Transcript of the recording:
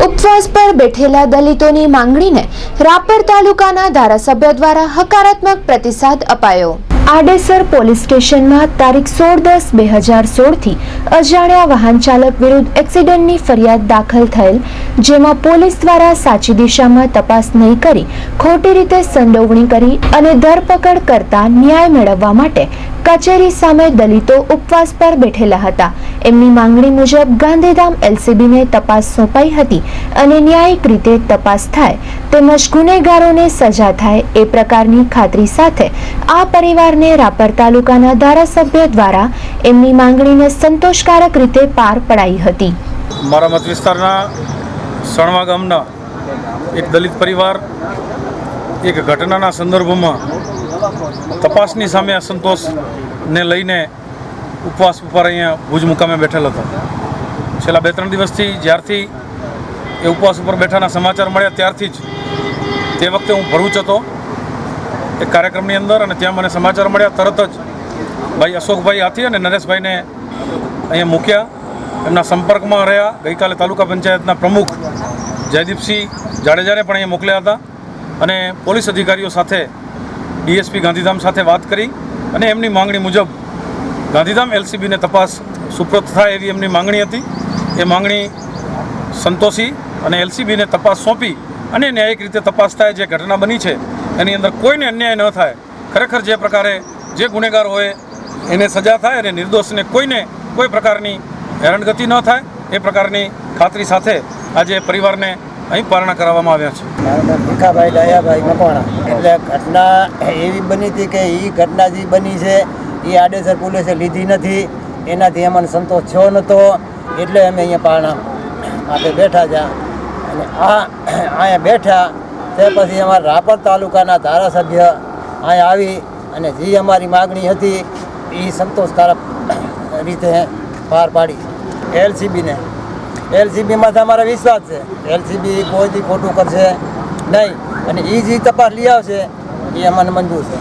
ઉપવાસ પર બેઠેલા દલિતોની માંગણીને રાપર તાલુકાના ધારાસભ્ય દ્વારા હકારાત્મક પ્રતિસાદ અપાયો। આડેસર પોલીસ સ્ટેશનમાં તારીખ 16/10/2016 થી અજાણ્યા વાહન ચાલક વિરુદ્ધ એક્સિડન્ટની ફરિયાદ દાખલ થયેલ, જેમાં પોલીસ દ્વારા સાચી દિશામાં તપાસ નહીં કરી ખોટી રીતે સંડોવણી કરી અને ધરપકડ કરતા ન્યાય મેળવવા માટે કચેરી સામે દલિતો ઉપવાસ પર બેઠેલા હતા। એમની માંગણી મુજબ ગાંધીધામ એલસીબીને તપાસ સોંપાઈ હતી અને ન્યાયિક રીતે તપાસ થાય તેમજ ગુનેગારોને સજા થાય એ પ્રકારની ખાતરી સાથે આ પરિવારને રાપર તાલુકાના ધારાસભ્ય દ્વારા એમની માંગણીને સંતોષકારક રીતે પાર પડાઈ હતી। મારા મત વિસ્તારના સણવા ગામના એક દલિત પરિવાર એક ઘટનાના સંદર્ભમાં તપાસની સામે અસંતોષને લઈને ઉપવાસ ઉપર અહીંયા ભુજ મુકામે બેઠેલ હતો। છેલ્લા 2-3 દિવસથી જ્યારથી એ ઉપવાસ ઉપર બેઠાના સમાચાર મળ્યા ત્યારથી જ તે વખતે હું ભરૂચ હતો એક કાર્યક્રમની અંદર, અને ત્યાં મને સમાચાર મળ્યા તરત જ ભાઈ અશોકભાઈ હાથી અને નરેશભાઈને અહીંયા મૂક્યા, એમના સંપર્કમાં રહ્યા। ગઈકાલે તાલુકા પંચાયતના પ્રમુખ જયદીપસિંહ જાડેજાને પણ અહીંયા મોકલ્યા હતા અને પોલીસ અધિકારીઓ સાથે ડીએસપી ગાંધીધામ સાથે વાત કરી અને એમની માંગણી મુજબ ગાંધીધામ એલસીબીને તપાસ સુપ્રત થાય એવી એમની માંગણી હતી। એ માંગણી સંતોષી અને એલસીબીને તપાસ સોંપી અને ન્યાયિક રીતે તપાસ થાય, જે ઘટના બની છે એની અંદર કોઈને અન્યાય ન થાય, ખરેખર જે પ્રકારે જે ગુનેગાર હોય એને સજા થાય અને નિર્દોષને કોઈને કોઈ પ્રકારની હેરાનગતિ ન થાય એ પ્રકારની ખાતરી સાથે આજે પરિવારને અહીં પારણા કરાવવામાં આવ્યા છે। મારું નામ ભીખાભાઈ ડાયાભાઈ મકવાણા। એટલે ઘટના એવી બની હતી કે એ ઘટના જે બની છે એ આડેસર પોલીસે લીધી નથી, એનાથી અમને સંતોષ થયો નહોતો, એટલે અમે અહીંયા પારણા માટે બેઠા હતા। અને અહીંયા બેઠા તે પછી અમારા રાપર તાલુકાના ધારાસભ્ય અહીંયા આવી અને જે અમારી માગણી હતી એ સંતોષકારક રીતે પાર પાડી। એલસીબીમાં તો અમારો વિશ્વાસ છે, એલસીબી કોઈ ખોટું કરશે નહીં અને એ જે તપાસ લઈ આવશે એ અમને મંજૂર છે।